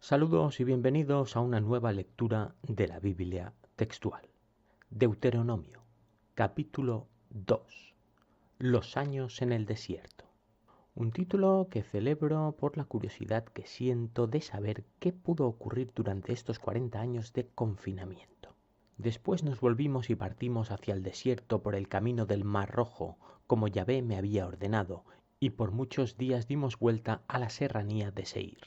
Saludos y bienvenidos a una nueva lectura de la Biblia textual. Deuteronomio, capítulo 2. Los años en el desierto. Un título que celebro por la curiosidad que siento de saber qué pudo ocurrir durante estos 40 años de confinamiento. Después nos volvimos y partimos hacia el desierto por el camino del Mar Rojo, como Yahvé me había ordenado, y por muchos días dimos vuelta a la serranía de Seir.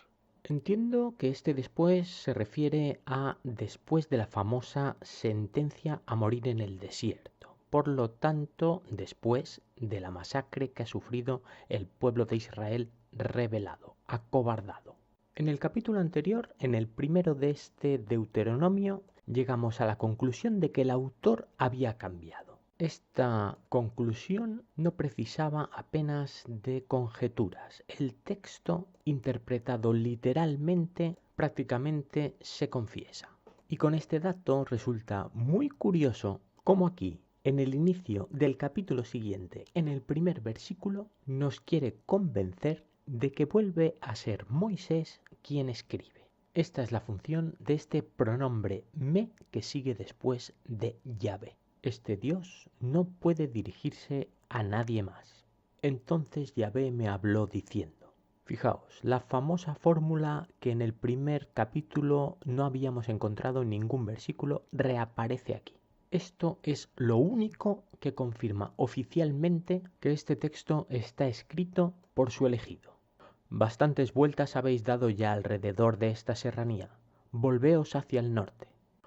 Entiendo que este después se refiere a después de la famosa sentencia a morir en el desierto. Por lo tanto, después de la masacre que ha sufrido el pueblo de Israel rebelado, acobardado. En el capítulo anterior, en el primero de este Deuteronomio, llegamos a la conclusión de que el autor había cambiado. Esta conclusión no precisaba apenas de conjeturas. El texto, interpretado literalmente, prácticamente se confiesa. Y con este dato resulta muy curioso cómo aquí, en el inicio del capítulo siguiente, en el primer versículo, nos quiere convencer de que vuelve a ser Moisés quien escribe. Esta es la función de este pronombre me que sigue después de Yahvé. Este Dios no puede dirigirse a nadie más. Entonces Yahvé me habló diciendo. Fijaos, la famosa fórmula que en el primer capítulo no habíamos encontrado en ningún versículo reaparece aquí. Esto es lo único que confirma oficialmente que este texto está escrito por su elegido. Bastantes vueltas habéis dado ya alrededor de esta serranía. Volveos hacia el norte.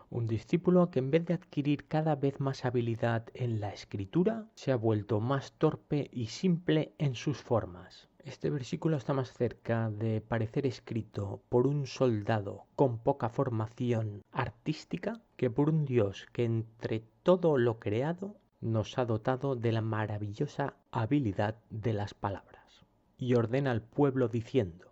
Un discípulo que en vez de adquirir cada vez más habilidad en la escritura, se ha vuelto más torpe y simple en sus formas. Este versículo está más cerca de parecer escrito por un soldado con poca formación artística que por un Dios que entre todo lo creado nos ha dotado de la maravillosa habilidad de las palabras. Y ordena al pueblo diciendo: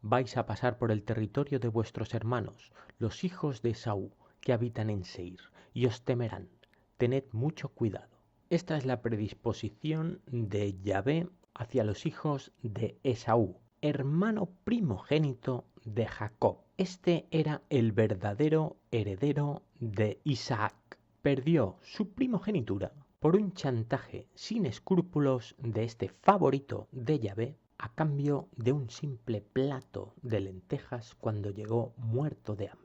vais a pasar por el territorio de vuestros hermanos, los hijos de Esaú, que habitan en Seir, y os temerán. Tened mucho cuidado. Esta es la predisposición de Yahvé hacia los hijos de Esaú, hermano primogénito de Jacob. Este era el verdadero heredero de Isaac. Perdió su primogenitura por un chantaje sin escrúpulos de este favorito de Yahvé a cambio de un simple plato de lentejas cuando llegó muerto de hambre.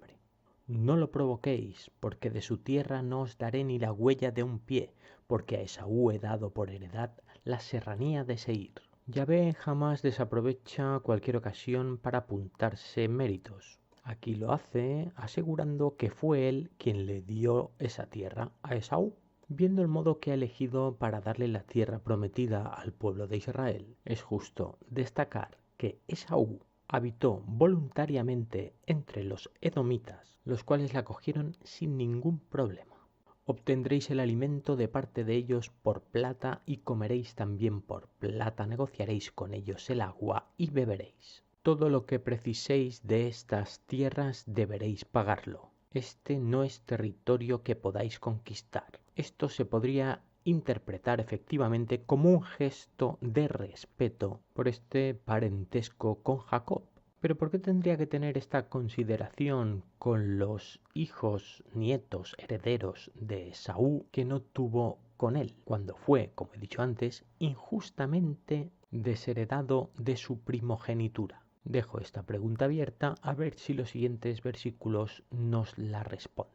No lo provoquéis, porque de su tierra no os daré ni la huella de un pie, porque a Esaú he dado por heredad la serranía de Seir. Yahvé jamás desaprovecha cualquier ocasión para apuntarse méritos. Aquí lo hace asegurando que fue él quien le dio esa tierra a Esaú. Viendo el modo que ha elegido para darle la tierra prometida al pueblo de Israel, es justo destacar que Esaú habitó voluntariamente entre los edomitas, los cuales la acogieron sin ningún problema. Obtendréis el alimento de parte de ellos por plata y comeréis también por plata, negociaréis con ellos el agua y beberéis. Todo lo que preciséis de estas tierras deberéis pagarlo. Este no es territorio que podáis conquistar. Esto se podría interpretar efectivamente como un gesto de respeto por este parentesco con Jacob. Pero ¿por qué tendría que tener esta consideración con los hijos, nietos, herederos de Esaú que no tuvo con él, cuando fue, como he dicho antes, injustamente desheredado de su primogenitura? Dejo esta pregunta abierta a ver si los siguientes versículos nos la responden.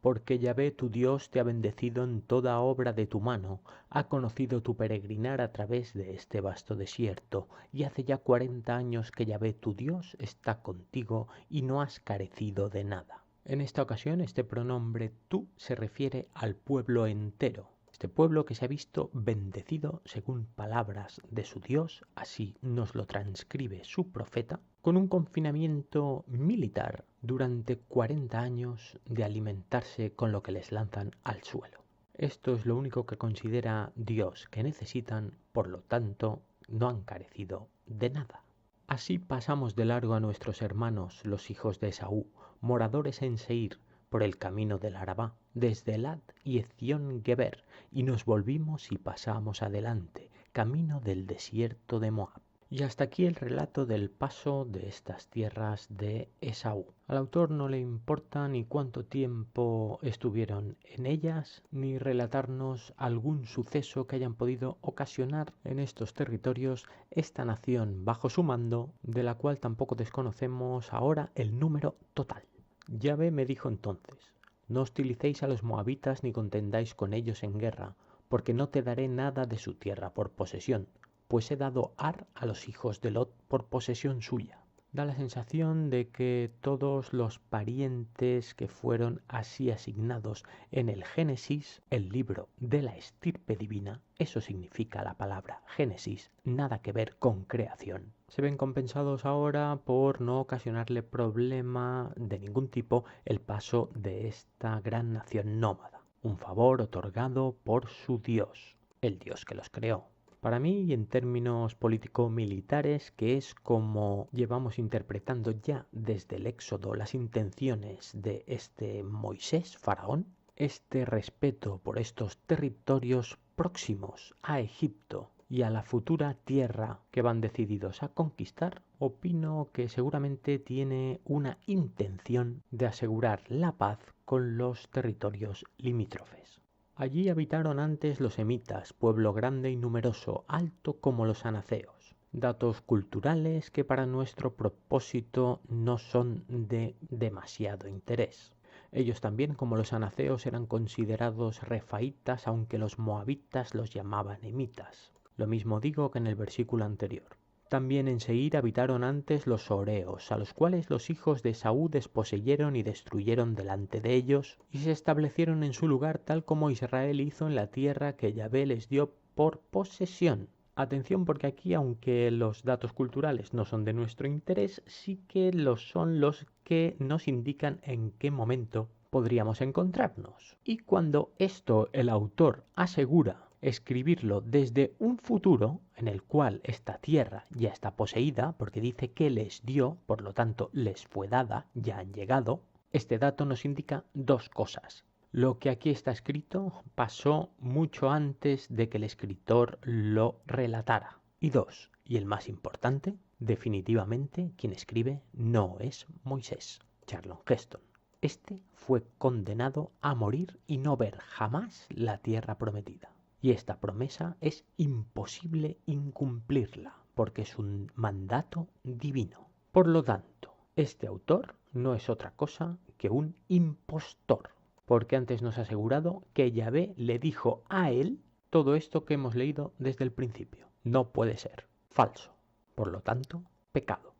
Porque Yahvé tu Dios te ha bendecido en toda obra de tu mano, ha conocido tu peregrinar a través de este vasto desierto, y hace ya 40 años que Yahvé tu Dios está contigo y no has carecido de nada. En esta ocasión este pronombre tú se refiere al pueblo entero. Este pueblo que se ha visto bendecido según palabras de su Dios, así nos lo transcribe su profeta, con un confinamiento militar durante 40 años de alimentarse con lo que les lanzan al suelo. Esto es lo único que considera Dios que necesitan, por lo tanto, no han carecido de nada. Así pasamos de largo a nuestros hermanos, los hijos de Esaú, moradores en Seir, por el camino del Arabá, desde Elad y Ezión Geber, y nos volvimos y pasamos adelante, camino del desierto de Moab. Y hasta aquí el relato del paso de estas tierras de Esaú. Al autor no le importa ni cuánto tiempo estuvieron en ellas, ni relatarnos algún suceso que hayan podido ocasionar en estos territorios esta nación bajo su mando, de la cual tampoco desconocemos ahora el número total. Yahvé me dijo entonces: no hostilicéis a los moabitas ni contendáis con ellos en guerra, porque no te daré nada de su tierra por posesión, pues he dado Ar a los hijos de Lot por posesión suya. Da la sensación de que todos los parientes que fueron así asignados en el Génesis, el libro de la estirpe divina, eso significa la palabra Génesis, nada que ver con creación, se ven compensados ahora por no ocasionarle problema de ningún tipo el paso de esta gran nación nómada, un favor otorgado por su Dios, el Dios que los creó. Para mí, y en términos político-militares, que es como llevamos interpretando ya desde el Éxodo las intenciones de este Moisés, faraón, este respeto por estos territorios próximos a Egipto y a la futura tierra que van decididos a conquistar, opino que seguramente tiene una intención de asegurar la paz con los territorios limítrofes. Allí habitaron antes los semitas, pueblo grande y numeroso, alto como los anaceos. Datos culturales que para nuestro propósito no son de demasiado interés. Ellos también, como los anaceos, eran considerados refaitas, aunque los moabitas los llamaban emitas. Lo mismo digo que en el versículo anterior. También en Seir habitaron antes los horeos, a los cuales los hijos de Esaú desposeyeron y destruyeron delante de ellos, y se establecieron en su lugar tal como Israel hizo en la tierra que Yahvé les dio por posesión. Atención, porque aquí, aunque los datos culturales no son de nuestro interés, sí que son los que nos indican en qué momento podríamos encontrarnos. Y cuando esto el autor asegura escribirlo desde un futuro en el cual esta tierra ya está poseída, porque dice que les dio, por lo tanto les fue dada, ya han llegado, este dato nos indica dos cosas. Lo que aquí está escrito pasó mucho antes de que el escritor lo relatara. Y dos, y el más importante, definitivamente quien escribe no es Moisés, Charlton Heston. Este fue condenado a morir y no ver jamás la tierra prometida. Y esta promesa es imposible incumplirla, porque es un mandato divino. Por lo tanto, este autor no es otra cosa que un impostor, porque antes nos ha asegurado que Yahvé le dijo a él todo esto que hemos leído desde el principio. No puede ser, falso. Por lo tanto, pecado.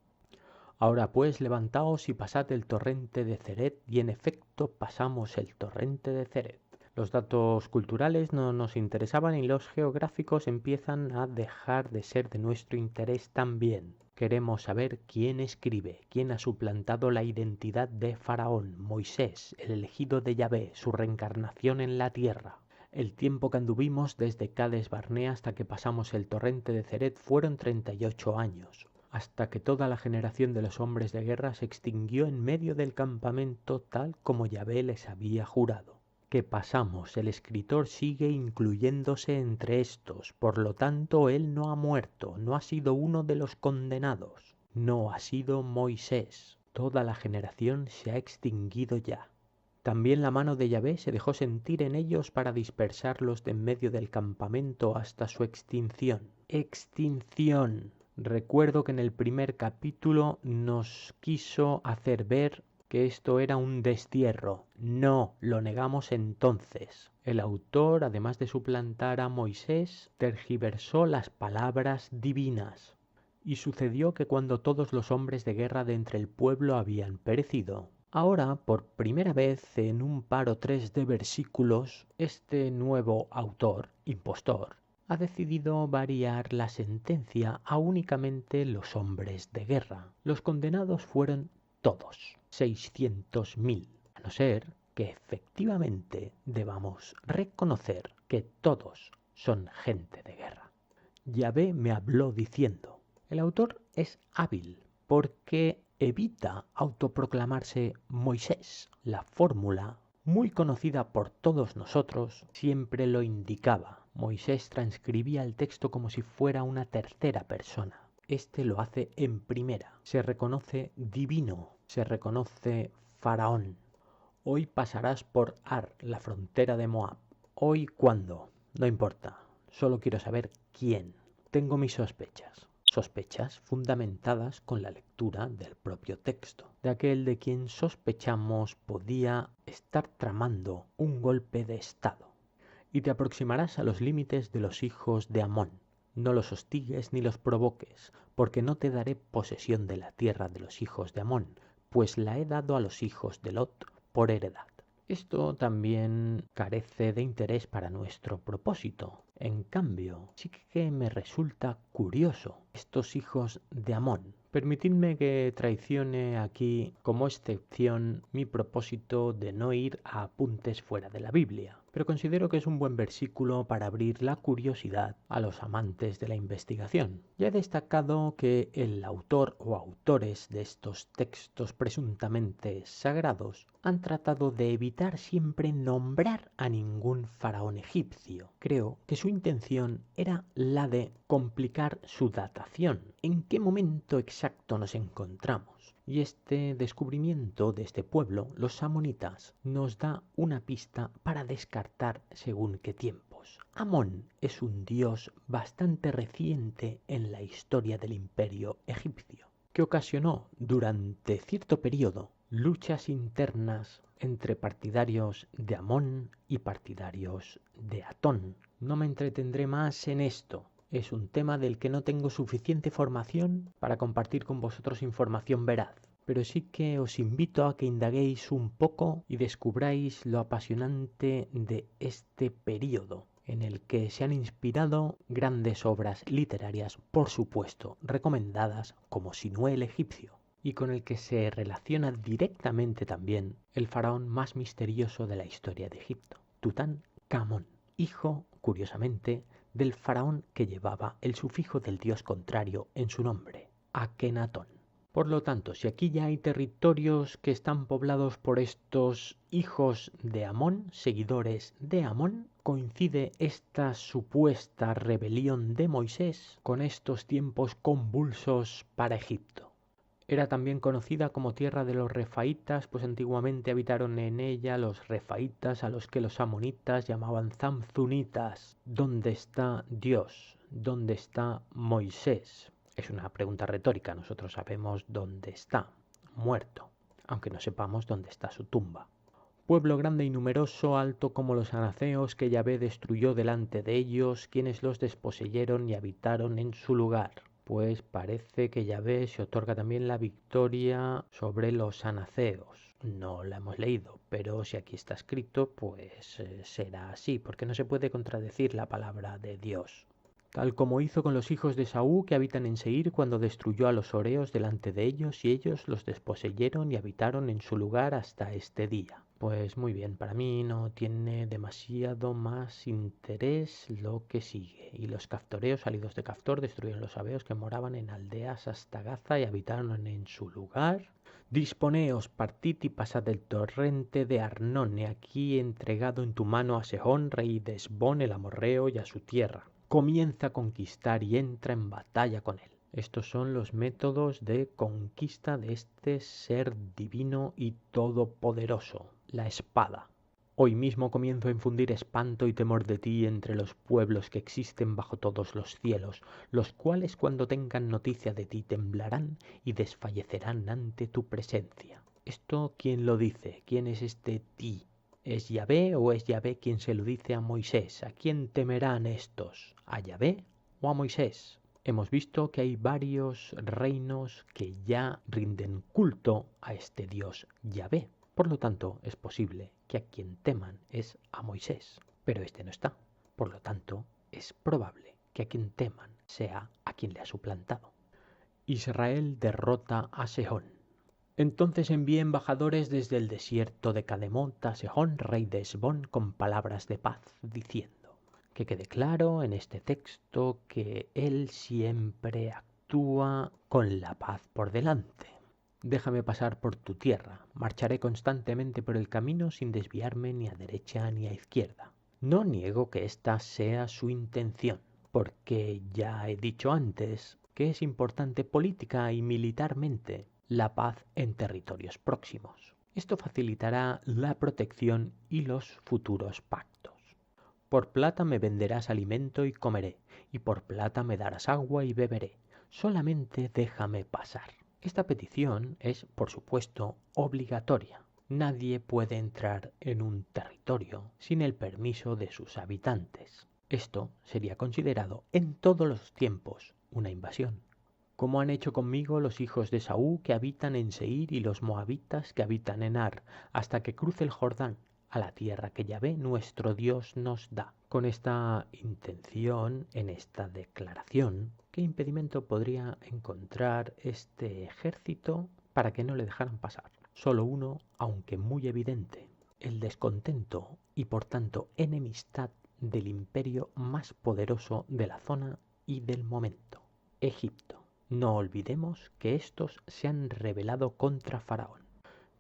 Ahora pues, levantaos y pasad el torrente de Ceret, y en efecto pasamos el torrente de Ceret. Los datos culturales no nos interesaban y los geográficos empiezan a dejar de ser de nuestro interés también. Queremos saber quién escribe, quién ha suplantado la identidad de Faraón, Moisés, el elegido de Yahvé, su reencarnación en la tierra. El tiempo que anduvimos desde Cades Barnea hasta que pasamos el torrente de Ceret fueron 38 años, hasta que toda la generación de los hombres de guerra se extinguió en medio del campamento tal como Yahvé les había jurado. Que pasamos, el escritor sigue incluyéndose entre estos, por lo tanto él no ha muerto, no ha sido uno de los condenados, no ha sido Moisés, toda la generación se ha extinguido ya. También la mano de Yahvé se dejó sentir en ellos para dispersarlos de en medio del campamento hasta su extinción. ¡Extinción! Recuerdo que en el primer capítulo nos quiso hacer ver que esto era un destierro. No, lo negamos entonces. El autor, además de suplantar a Moisés, tergiversó las palabras divinas. Y sucedió que cuando todos los hombres de guerra de entre el pueblo habían perecido, ahora, por primera vez en un par o tres de versículos, este nuevo autor, impostor, ha decidido variar la sentencia a únicamente los hombres de guerra. Los condenados fueron todos, 600.000, a no ser que efectivamente debamos reconocer que todos son gente de guerra. Yahvé me habló diciendo. El autor es hábil porque evita autoproclamarse Moisés. La fórmula, muy conocida por todos nosotros, siempre lo indicaba. Moisés transcribía el texto como si fuera una tercera persona. Este lo hace en primera. Se reconoce divino, se reconoce faraón. Hoy pasarás por Ar, la frontera de Moab. ¿Hoy cuándo? No importa. Solo quiero saber quién. Tengo mis sospechas. Sospechas fundamentadas con la lectura del propio texto, de aquel de quien sospechamos podía estar tramando un golpe de estado. Y te aproximarás a los límites de los hijos de Amón. No los hostigues ni los provoques, porque no te daré posesión de la tierra de los hijos de Amón, pues la he dado a los hijos de Lot por heredad. Esto también carece de interés para nuestro propósito. En cambio, sí que me resulta curioso estos hijos de Amón. Permitidme que traicione aquí como excepción mi propósito de no ir a apuntes fuera de la Biblia, pero considero que es un buen versículo para abrir la curiosidad a los amantes de la investigación. Ya he destacado que el autor o autores de estos textos presuntamente sagrados han tratado de evitar siempre nombrar a ningún faraón egipcio. Creo que su intención era la de complicar su datación. ¿En qué momento exacto nos encontramos? Y este descubrimiento de este pueblo, los amonitas, nos da una pista para descartar según qué tiempos. Amón es un dios bastante reciente en la historia del imperio egipcio, que ocasionó durante cierto periodo luchas internas entre partidarios de Amón y partidarios de Atón. No me entretendré más en esto. Es un tema del que no tengo suficiente formación para compartir con vosotros información veraz, pero sí que os invito a que indaguéis un poco y descubráis lo apasionante de este periodo, en el que se han inspirado grandes obras literarias, por supuesto, recomendadas como Sinué el egipcio, y con el que se relaciona directamente también el faraón más misterioso de la historia de Egipto, Tutankamón, hijo, curiosamente, del faraón que llevaba el sufijo del dios contrario en su nombre, Akenatón. Por lo tanto, si aquí ya hay territorios que están poblados por estos hijos de Amón, seguidores de Amón, coincide esta supuesta rebelión de Moisés con estos tiempos convulsos para Egipto. Era también conocida como tierra de los refaítas, pues antiguamente habitaron en ella los refaítas, a los que los amonitas llamaban zamzunitas. ¿Dónde está Dios? ¿Dónde está Moisés? Es una pregunta retórica. Nosotros sabemos dónde está, muerto, aunque no sepamos dónde está su tumba. Pueblo grande y numeroso, alto como los anaceos, que Yahvé destruyó delante de ellos, quienes los desposeyeron y habitaron en su lugar. Pues parece que Yahvé se otorga también la victoria sobre los anaceos. No la hemos leído, pero si aquí está escrito, pues será así, porque no se puede contradecir la palabra de Dios. Tal como hizo con los hijos de Saúl que habitan en Seir cuando destruyó a los horeos delante de ellos y ellos los desposeyeron y habitaron en su lugar hasta este día. Pues muy bien, para mí no tiene demasiado más interés lo que sigue. Y los caftoreos salidos de Caftor destruyeron los sabeos que moraban en aldeas hasta Gaza y habitaron en su lugar. Disponeos, partid y pasad el torrente de Arnón, he aquí entregado en tu mano a Sehón, rey de Hesbón el amorreo, y a su tierra. Comienza a conquistar y entra en batalla con él. Estos son los métodos de conquista de este ser divino y todopoderoso, la espada. Hoy mismo comienzo a infundir espanto y temor de ti entre los pueblos que existen bajo todos los cielos, los cuales cuando tengan noticia de ti temblarán y desfallecerán ante tu presencia. ¿Esto quién lo dice? ¿Quién es este ti? ¿Es Yahvé o es Yahvé quien se lo dice a Moisés? ¿A quién temerán estos? ¿A Yahvé o a Moisés? Hemos visto que hay varios reinos que ya rinden culto a este Dios Yahvé. Por lo tanto, es posible que a quien teman es a Moisés, pero este no está. Por lo tanto, es probable que a quien teman sea a quien le ha suplantado. Israel derrota a Sehón. Entonces envié embajadores desde el desierto de Cademot a Sehón, rey de Hesbón, con palabras de paz, diciendo: que quede claro en este texto que él siempre actúa con la paz por delante. Déjame pasar por tu tierra, marcharé constantemente por el camino sin desviarme ni a derecha ni a izquierda. No niego que esta sea su intención, porque ya he dicho antes que es importante política y militarmente la paz en territorios próximos. Esto facilitará la protección y los futuros pactos. Por plata me venderás alimento y comeré, y por plata me darás agua y beberé. Solamente déjame pasar. Esta petición es, por supuesto, obligatoria. Nadie puede entrar en un territorio sin el permiso de sus habitantes. Esto sería considerado en todos los tiempos una invasión. Como han hecho conmigo los hijos de Esaú que habitan en Seir y los moabitas que habitan en Ar, hasta que cruce el Jordán, a la tierra que Yahvé nuestro Dios nos da. Con esta intención, en esta declaración, ¿qué impedimento podría encontrar este ejército para que no le dejaran pasar? Solo uno, aunque muy evidente: el descontento y por tanto enemistad del imperio más poderoso de la zona y del momento, Egipto. No olvidemos que estos se han rebelado contra Faraón.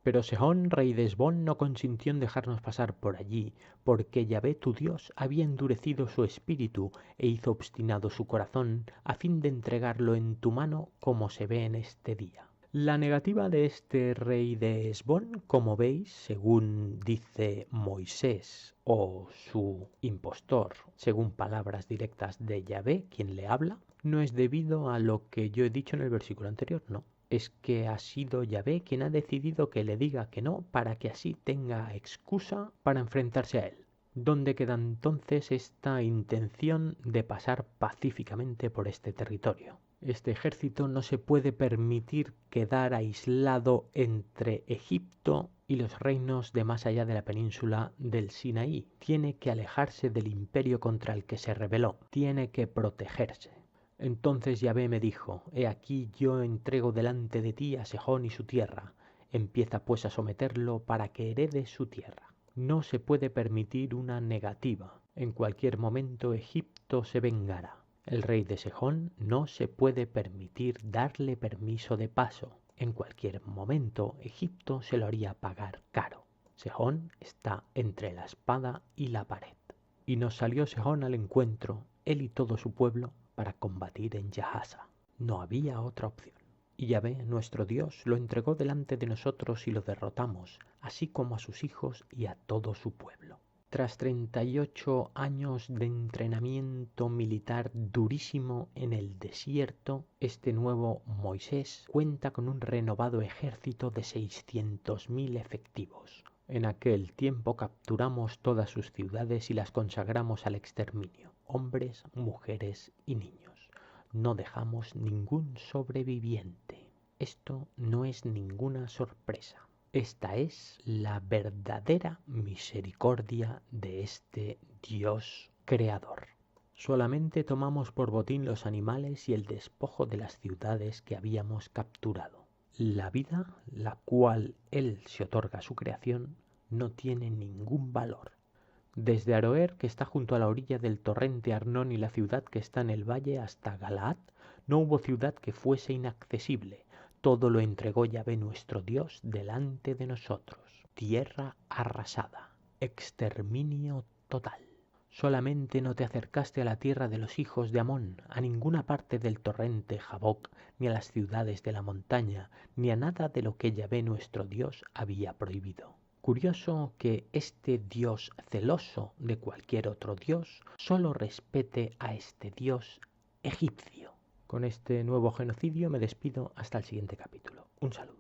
Pero Sehón, rey de Hesbón, no consintió en dejarnos pasar por allí, porque Yahvé tu Dios había endurecido su espíritu e hizo obstinado su corazón, a fin de entregarlo en tu mano, como se ve en este día. La negativa de este rey de Hesbón, como veis, según dice Moisés o su impostor, según palabras directas de Yahvé, quien le habla, no es debido a lo que yo he dicho en el versículo anterior, no. Es que ha sido Yahvé quien ha decidido que le diga que no, para que así tenga excusa para enfrentarse a él. ¿Dónde queda entonces esta intención de pasar pacíficamente por este territorio? Este ejército no se puede permitir quedar aislado entre Egipto y los reinos de más allá de la península del Sinaí. Tiene que alejarse del imperio contra el que se rebeló. Tiene que protegerse. Entonces Yahvé me dijo: he aquí yo entrego delante de ti a Sehón y su tierra. Empieza pues a someterlo para que herede su tierra. No se puede permitir una negativa. En cualquier momento Egipto se vengará. El rey de Sehón no se puede permitir darle permiso de paso. En cualquier momento Egipto se lo haría pagar caro. Sehón está entre la espada y la pared. Y nos salió Sehón al encuentro, él y todo su pueblo, para combatir en Yahaza. No había otra opción. Y Yahvé, nuestro Dios, lo entregó delante de nosotros y lo derrotamos, así como a sus hijos y a todo su pueblo. Tras 38 años de entrenamiento militar durísimo en el desierto, este nuevo Moisés cuenta con un renovado ejército de 600.000 efectivos. En aquel tiempo capturamos todas sus ciudades y las consagramos al exterminio, hombres, mujeres y niños. No dejamos ningún sobreviviente. Esto no es ninguna sorpresa. Esta es la verdadera misericordia de este Dios creador. Solamente tomamos por botín los animales y el despojo de las ciudades que habíamos capturado. La vida, la cual Él se otorga a su creación, no tiene ningún valor. Desde Aroer, que está junto a la orilla del torrente Arnón, y la ciudad que está en el valle, hasta Galaad, no hubo ciudad que fuese inaccesible. Todo lo entregó Yahvé nuestro Dios delante de nosotros. Tierra arrasada, exterminio total. Solamente no te acercaste a la tierra de los hijos de Amón, a ninguna parte del torrente Jaboc, ni a las ciudades de la montaña, ni a nada de lo que Yahvé nuestro Dios había prohibido. Curioso que este Dios, celoso de cualquier otro Dios, solo respete a este Dios egipcio. Con este nuevo genocidio me despido hasta el siguiente capítulo. Un saludo.